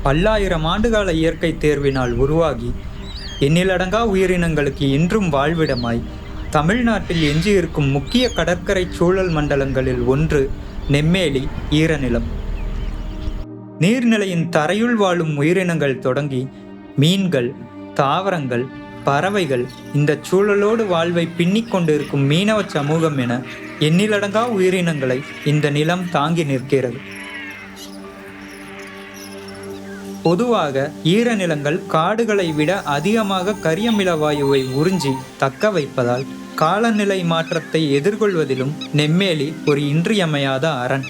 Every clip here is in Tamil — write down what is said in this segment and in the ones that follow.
பல்லாயிரம் ஆண்டுகால இயற்கை தேர்வினால் உருவாகி எண்ணிலடங்கா உயிரினங்களுக்கு இன்றும் வாழ்விடமாய் தமிழ்நாட்டில் எஞ்சியிருக்கும் முக்கிய கடற்கரை சூழல் மண்டலங்களில் ஒன்று நெம்மேலி ஈரநிலம். நீர்நிலையின் தரையுள் வாழும் உயிரினங்கள் தொடங்கி மீன்கள், தாவரங்கள், பறவைகள், இந்த சூழலோடு வாழ்வை பின்னிக் கொண்டிருக்கும் மீனவ சமூகம் என எண்ணிலடங்கா உயிரினங்களை இந்த நிலம் தாங்கி நிற்கிறது. பொதுவாக ஈரநிலங்கள் காடுகளை விட அதிகமாக கரியமில வாயுவை உறிஞ்சி தக்க வைப்பதால் காலநிலை மாற்றத்தை எதிர்கொள்வதிலும் நெம்மேலி ஒரு இன்றியமையாத அரண்.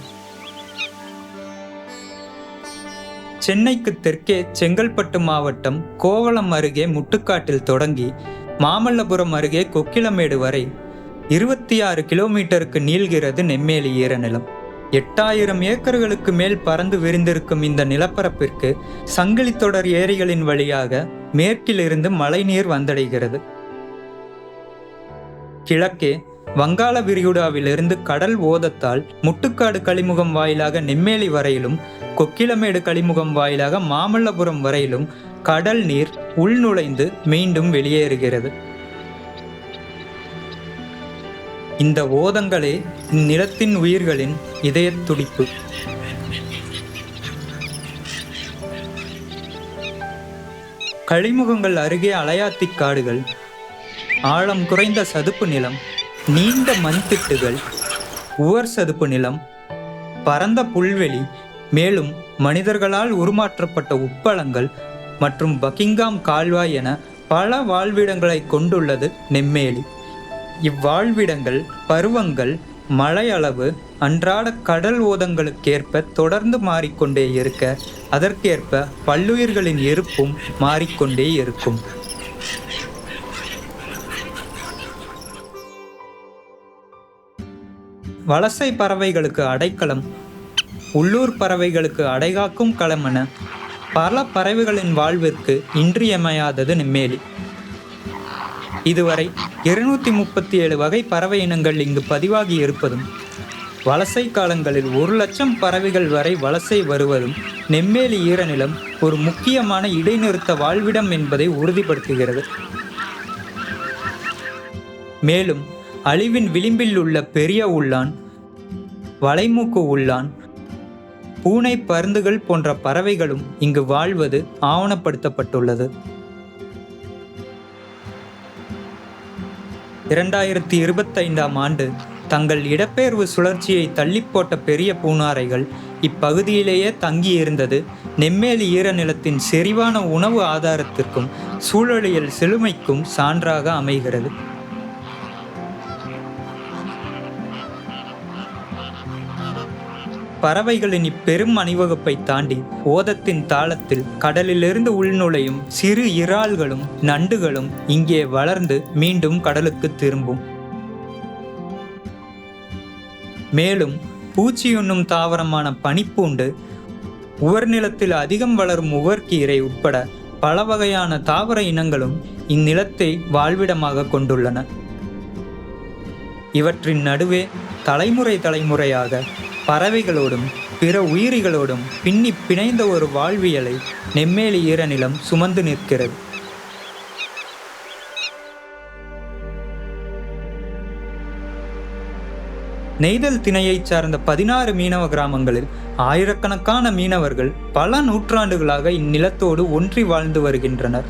சென்னைக்கு தெற்கே செங்கல்பட்டு மாவட்டம் கோவளம் அருகே முட்டுக்காட்டில் தொடங்கி மாமல்லபுரம் அருகே கொக்கிலமேடு வரை 26 கிலோமீட்டருக்கு நீள்கிறது நெம்மேலி ஈரநிலம். 8000 ஏக்கர்களுக்கு மேல் பறந்து விரிந்திருக்கும் இந்த நிலப்பரப்பிற்கு சங்கிலி தொடர் ஏரிகளின் வழியாக மேற்கிலிருந்து மழைநீர் வந்தடைகிறது. கிழக்கே வங்காள விரிகுடாவிலிருந்து கடல் ஓதத்தால் முட்டுக்காடு கழிமுகம் வாயிலாக நெம்மேலி வரையிலும், கொக்கிலமேடு கழிமுகம் வாயிலாக மாமல்லபுரம் வரையிலும் கடல் நீர் உள்நுழைந்து மீண்டும் வெளியேறுகிறது. இந்த ஓதங்களே இந்நிலத்தின் உயிர்களின் இதய துடிப்பு. கழிமுகங்கள் அருகே அலையாத்தி காடுகள், ஆழம் குறைந்த சதுப்பு நிலம், நீண்ட மண்திட்டுகள், உவர் சதுப்பு நிலம், பரந்த புல்வெளி, மேலும் மனிதர்களால் உருமாற்றப்பட்ட உப்பளங்கள் மற்றும் பக்கிங்காம் கால்வாய் என பல வாழ்விடங்களை கொண்டுள்ளது நெம்மேலி. இவ்வாழ்விடங்கள் பருவங்கள், மழை அளவு, அன்றாட கடல் ஓதங்களுக்கேற்ப தொடர்ந்து மாறிக்கொண்டே இருக்க, அதற்கேற்ப பல்லுயிர்களின் இருப்பும் மாறிக்கொண்டே இருக்கும். வலசை பறவைகளுக்கு அடைக்கலம், உள்ளூர் பறவைகளுக்கு அடைகாக்கும் களம் என பல பறவைகளின் வாழ்விற்கு இன்றியமையாதது நெம்மேலி. இதுவரை 237 வகை பறவை இனங்கள் இங்கு பதிவாகி இருப்பதும், வலசை காலங்களில் 1,00,000 பறவைகள் வரை வலசை வருவதும் நெம்மேலி ஈரநிலம் ஒரு முக்கியமான இடைநிறுத்த வாழ்விடம் என்பதை உறுதிப்படுத்துகிறது. மேலும் அழிவின் விளிம்பில் உள்ள பெரிய உள்ளான், வளைமூக்கு உள்ளான், பூனை பருந்துகள் போன்ற பறவைகளும் இங்கு வாழ்வது ஆவணப்படுத்தப்பட்டுள்ளது. 2025ஆம் ஆண்டு தங்கள் இடப்பெயர்வு சுழற்சியை தள்ளிப்போட்ட பெரிய பூனாரைகள் இப்பகுதியிலேயே தங்கியிருந்தது நெம்மேலி ஈரநிலத்தின் செறிவான உணவு ஆதாரத்திற்கும் சூழலியல் செழுமைக்கும் சான்றாக அமைகிறது. பறவைகளின் இப்பெரும் அணிவகுப்பை தாண்டி ஓதத்தின் தாளத்தில் கடலிலிருந்து உள்நுழையும் சிறு இறால்களும் நண்டுகளும் இங்கே வளர்ந்து மீண்டும் கடலுக்கு திரும்பும். மேலும் பூச்சியுண்ணும் தாவரமான பனிப்பூண்டு, உவர்நிலத்தில் அதிகம் வளரும் உவர்கீரை உட்பட பல வகையான தாவர இனங்களும் இந்நிலத்தை வாழ்விடமாக கொண்டுள்ளன. இவற்றின் நடுவே தலைமுறையாக பறவைகளோடும் பிற உயிரிகளோடும் பின்னி பிணைந்த ஒரு வாழ்வியலை நெம்மேலி ஈரநிலம் சுமந்து நிற்கிறது. நெய்தல் திணையைச் சார்ந்த 16 மீனவ கிராமங்களில் ஆயிரக்கணக்கான மீனவர்கள் பல நூற்றாண்டுகளாக இந்நிலத்தோடு ஒன்றி வாழ்ந்து வருகின்றனர்.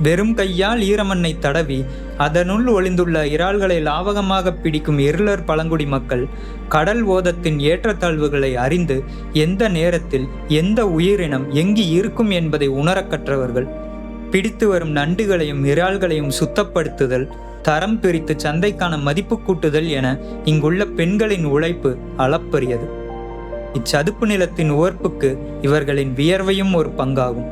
வெறும் கையால் ஈரமண்ணை தடவி அதனுள் ஒளிந்துள்ள இறால்களை லாவகமாக பிடிக்கும் இருளர் பழங்குடி மக்கள் கடல் ஓதத்தின் ஏற்றத்தாழ்வுகளை அறிந்து எந்த நேரத்தில் எந்த உயிரினம் எங்கு இருக்கும் என்பதை உணரக் கற்றவர்கள். பிடித்து வரும் நண்டுகளையும் இறால்களையும் சுத்தப்படுத்துதல், தரம் பிரித்து சந்தைக்கான மதிப்பு கூட்டுதல் என இங்குள்ள பெண்களின் உழைப்பு அளப்பரியது. இச்சதுப்பு நிலத்தின் உவர்ப்புக்கு இவர்களின் வியர்வையும் ஒரு பங்காகும்.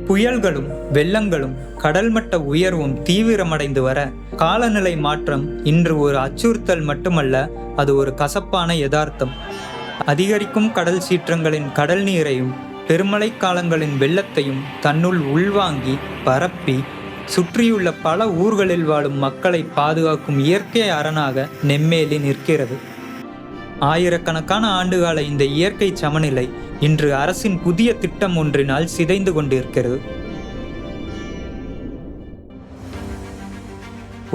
புயல்களும் வெள்ளங்களும் கடல்மட்ட உயர்வும் தீவிரமடைந்து வர காலநிலை மாற்றம் இன்று ஒரு அச்சுறுத்தல் மட்டுமல்ல, அது ஒரு கசப்பான யதார்த்தம். அதிகரிக்கும் கடல் சீற்றங்களின் கடல் நீரையும் பெருமழை காலங்களின் வெள்ளத்தையும் தன்னுள் உள்வாங்கி பரப்பி சுற்றியுள்ள பல ஊர்களில் வாழும் மக்களை பாதுகாக்கும் இயற்கை அரணாக நெம்மேலி நிற்கிறது. ஆயிரக்கணக்கான ஆண்டுகால இந்த இயற்கை சமநிலை இன்று அரசின் புதிய திட்டம் ஒன்றினால் சிதைந்து கொண்டிருக்கிறது.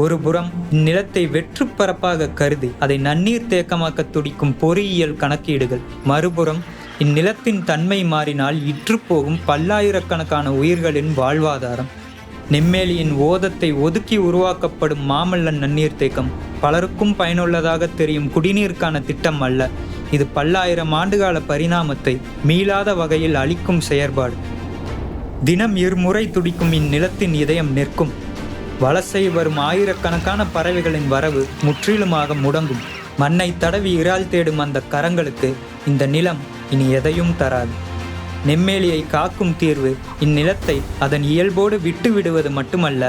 ஒருபுறம் இந்நிலத்தை வெற்றுப்பரப்பாக கருதி அதை நன்னீர் தேக்கமாக்க துடிக்கும் பொறியியல் கணக்கீடுகள், மறுபுறம் இந்நிலத்தின் தன்மை மாறினால் இற்றுப்போகும் பல்லாயிரக்கணக்கான உயிர்களின் வாழ்வாதாரம். நெம்மேலியின் ஓதத்தை ஒதுக்கி உருவாக்கப்படும் மாமல்லன் நன்னீர் தேக்கம் பலருக்கும் பயனுள்ளதாக தெரியும் குடிநீருக்கான திட்டம் அல்ல. இது பல்லாயிரம் ஆண்டுகால பரிணாமத்தை மீளாத வகையில் அளிக்கும் செயற்பாடு. தினம் இருமுறை துடிக்கும் இந்நிலத்தின் இதயம் நிற்கும். வலசை வரும் ஆயிரக்கணக்கான பறவைகளின் வரவு முற்றிலுமாக முடங்கும். மண்ணை தடவி இறால் தேடும் அந்த கரங்களுக்கு இந்த நிலம் இனி எதையும் தராது. நெம்மேலியை காக்கும் தீர்வு இந்நிலத்தை அதன் இயல்போடு விட்டு விடுவது மட்டுமல்ல,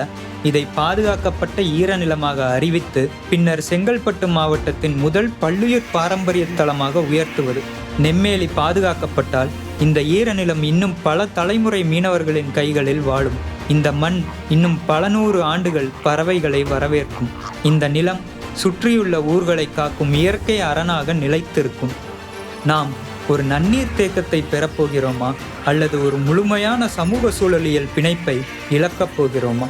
இதை பாதுகாக்கப்பட்ட ஈரநிலமாக அறிவித்து பின்னர் செங்கல்பட்டு மாவட்டத்தின் முதல் பல்லுயிர் பாரம்பரிய தலமாக உயர்த்துவது. நெம்மேலி பாதுகாக்கப்பட்டால் இந்த ஈரநிலம் இன்னும் பல தலைமுறை மீனவர்களின் கைகளில் வாழும். இந்த மண் இன்னும் பல நூறு ஆண்டுகள் பறவைகளை வரவேற்கும். இந்த நிலம் சுற்றியுள்ள ஊர்களை காக்கும் இயற்கை அரணாக நிலைத்திருக்கும். நாம் ஒரு நன்னீர் தேக்கத்தை பெறப்போகிறோமா அல்லது ஒரு முழுமையான சமூக சூழலியல் பிணைப்பை இழக்கப் போகிறோமா?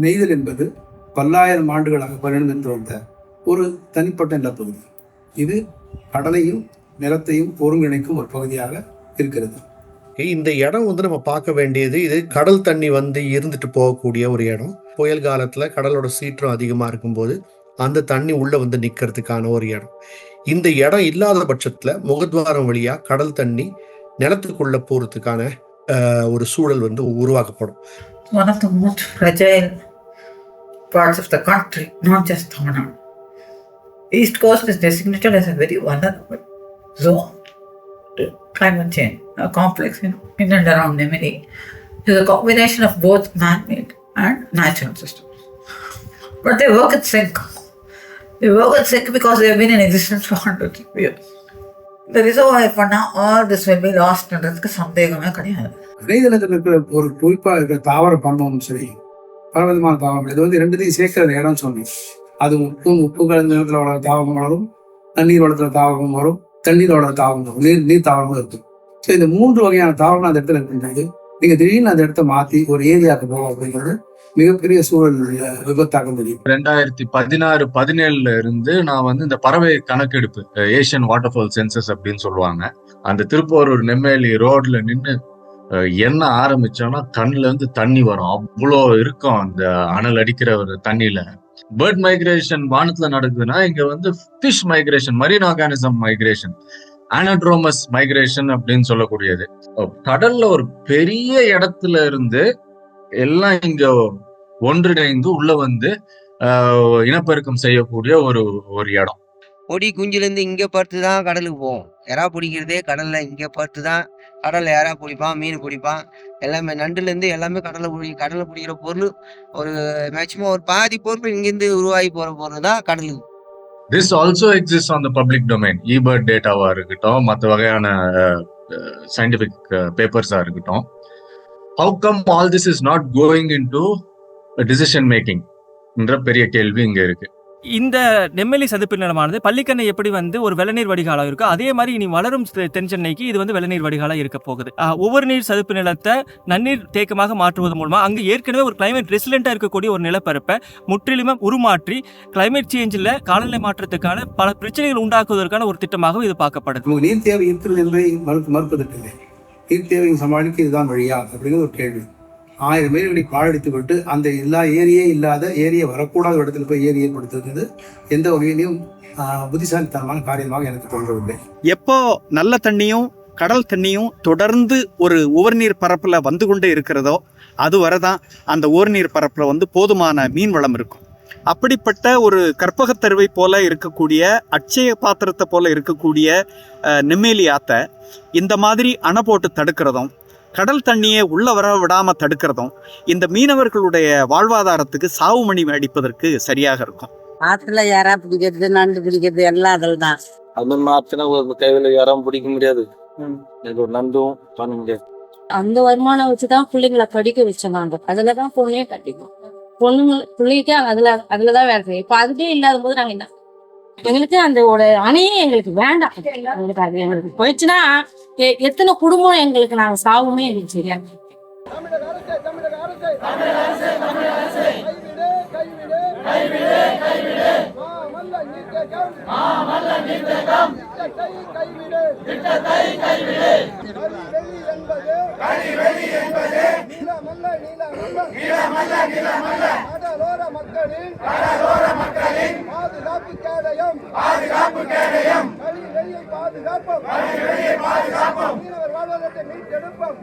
நெய்தல் என்பது பல்லாயிரம் ஆண்டுகளாக பரிணமித்து வந்த ஒரு தனிப்பட்ட நிலப்பகுதி. இது கடலையும் நிலத்தையும் ஒருங்கிணைக்கும் ஒரு பகுதியாக இருக்கிறது. இந்த இடம் நம்ம பார்க்க வேண்டியது, இது கடல் தண்ணி இருந்துட்டு போகக்கூடிய ஒரு இடம். புயல் காலத்துல கடலோட சீற்றம் அதிகமா இருக்கும்போது அந்த தண்ணி உள்ள நிக்கிறதுக்கான ஒரு இடம். இந்த இடம் இல்லாத பட்சத்துல முகத்வாரம் வழியா கடல் தண்ணி நிலத்துக்குள்ள போறதுக்கான ஒரு சூழல் உருவாக்கப்படும். One of the most fragile parts of the country, not just Tamil Nadu. East Coast is designated as a very vulnerable zone to climate change, a complex in and around Nemmeli. It is a combination of both man-made and natural systems. But they work in sync. They work in sync because they have been in existence for hundreds of years. The reservoir for now, all this will be lost என்றதுக்கு சந்தேகமே கிடையாது. நெய்தலத்தில் இருக்கிற ஒரு குறிப்பா இருக்கிற தாவர பண்டமும் சரி, பலவிதமான தாவரங்கள், இது ரெண்டுத்தையும் சேர்க்கிற இடம் சொன்னேன். அது உப்பு கலந்த நிலத்தில் வளர தாவரம் வளரும், தண்ணீர் வளத்துல தாவரம் வரும், தண்ணீர் வளர தாவரம் வரும், நீர் தாவரமும் இருக்கும். ஸோ இந்த 3 வகையான தாவரம் அந்த இடத்துல இருக்கின்றது. நீங்க திடீர்னு அந்த இடத்த மாத்தி ஒரு ஏரியாவுக்கு போகும் அப்படிங்கிறது மிகப்பெரிய சூழல் விபத்தாக முடியும். 2016-17 இருந்து நான் இந்த பறவை கணக்கெடுப்பு, ஏசியன் வாட்டர்ஃபால் சென்சஸ் அப்படின்னு சொல்லுவாங்க, அந்த திருப்பூர் நெம்மேலி ரோட்ல நின்று என்ன ஆரம்பிச்சோன்னா கண்ணுல இருந்து தண்ணி வரும். அவ்வளோ இருக்கும் அந்த அனல் அடிக்கிற ஒரு தண்ணியில. பேர்ட் மைக்ரேஷன் வானத்துல நடக்குதுன்னா இங்க fish migration, marine organism migration, anadromous migration அப்படின்னு சொல்லக்கூடியது. கடல்ல ஒரு பெரிய இடத்துல இருந்து எல்லாம் இங்க ஒன்றிணைந்து உள்ள இனப்பெருக்கம் செய்யக்கூடிய ஒரு இடம். பொடி குஞ்சுல இருந்து இங்க பார்த்து தான் கடலுக்கு போவோம். எறா பிடிக்கிறதே கடல்ல இங்க பார்த்து தான். கடல்ல எறா பிடிப்பான், மீன் பிடிப்பான், எல்லாமே நண்டுல இருந்து எல்லாமே கடல்ல பிடிக்கிற பொருள் ஒரு மேக்சிமம் ஒரு பாதி பொருள் இங்கிருந்து உருவாகி போற பொருள் தான் கடலுக்கு. This also exists on the public domain. eBird டேட்டாவா இருக்கட்டும், மற்ற வகையான சயின்டிபிக் பேப்பர்ஸா இருக்கட்டும். How come all this is not going into decision making என்ற பெரிய கேள்வி இங்க இருக்கு. இந்த நெம்மேலி சதுப்பு நிலமானது பள்ளிக்கண்ணை எப்படி ஒரு வெள்ளநீர் வடிகாலாக இருக்கும், அதே மாதிரி இனி வளரும் தென் சென்னைக்கு இது வெள்ளநீர் வடிகாலாக இருக்க போகுது. ஒவ்வொரு நீர் சதுப்பு நிலத்தை நன்னீர் தேக்கமாக மாற்றுவது மூலமா அங்கு ஏற்கனவே ஒரு கிளைமேட் ரெசிலென்டா இருக்கக்கூடிய ஒரு நிலப்பரப்பை முற்றிலுமே உருமாற்றி கிளைமேட் சேஞ்சில் காலநிலை மாற்றத்துக்கான பல பிரச்சனைகள் உண்டாக்குவதற்கான ஒரு திட்டமாக இது பார்க்கப்படுது. நீர் தேவை இருக்கிறது என்பதை மறுப்பதற்கு நீர் தேவையை சமாளிக்க இதுதான் வழியா அப்படிங்கிற ஒரு கேள்வி. 1000 பேர்களை பாழடித்து விட்டு அந்த எல்லா ஏரியே இல்லாத ஏரியை வரக்கூடாத இடத்துல போய் ஏரி ஏற்படுத்துறது எந்த வகையிலையும் புத்திசாலித்தனமான காரியமாக எனக்கு தோன்றவில்லை. எப்போ நல்ல தண்ணியும் கடல் தண்ணியும் தொடர்ந்து ஒரு உவர்நீர் பரப்புல கொண்டே இருக்கிறதோ அது வரதான் அந்த உவர்நீர் பரப்புல போதுமான மீன் வளம் இருக்கும். அப்படிப்பட்ட ஒரு கற்பகத்தருவை போல இருக்கக்கூடிய அட்சய பாத்திரத்தை போல இருக்கக்கூடிய நெம்மேலி ஆத்தை இந்த மாதிரி அணை போட்டு தடுக்கிறதும் கடல் தண்ணியை உள்ள வர விடாம தடுக்கிறதும் இந்த மீனவர்களுடைய வாழ்வாதாரத்துக்கு சாவு மணி அடிப்பதற்கு சரியாக இருக்கும். ஆற்றுல யாரா பிடிக்கிறது, நண்டு பிடிக்கிறது எல்லாம் அதில் தான். அது மாதிரி ஆற்றுனா ஒரு கையில் யாரும் பிடிக்க முடியாது, எனக்கு ஒரு நண்டும் பண்ண முடியாது. அந்த வருமானம் வச்சுதான் பிள்ளைங்களை படிக்க வச்சாங்க. அதுலதான் பொண்ணே கட்டிக்கும். பிள்ளைக்கு அதுலதான் வேலை செய்யும். இப்ப அதுவே இல்லாத போது நாங்க என்ன எங்களுக்கு அந்த அணையே எங்களுக்கு வேண்டாம். எங்களுக்கு போயிடுச்சுன்னா எத்தனை குடும்பம் எங்களுக்கு நாங்க சாவுமே எங்களுக்கு தெரியாது. பாதுகாப்போம். மீனவர் வாழ்வாதாரத்தை மீட்டெடுப்போம்.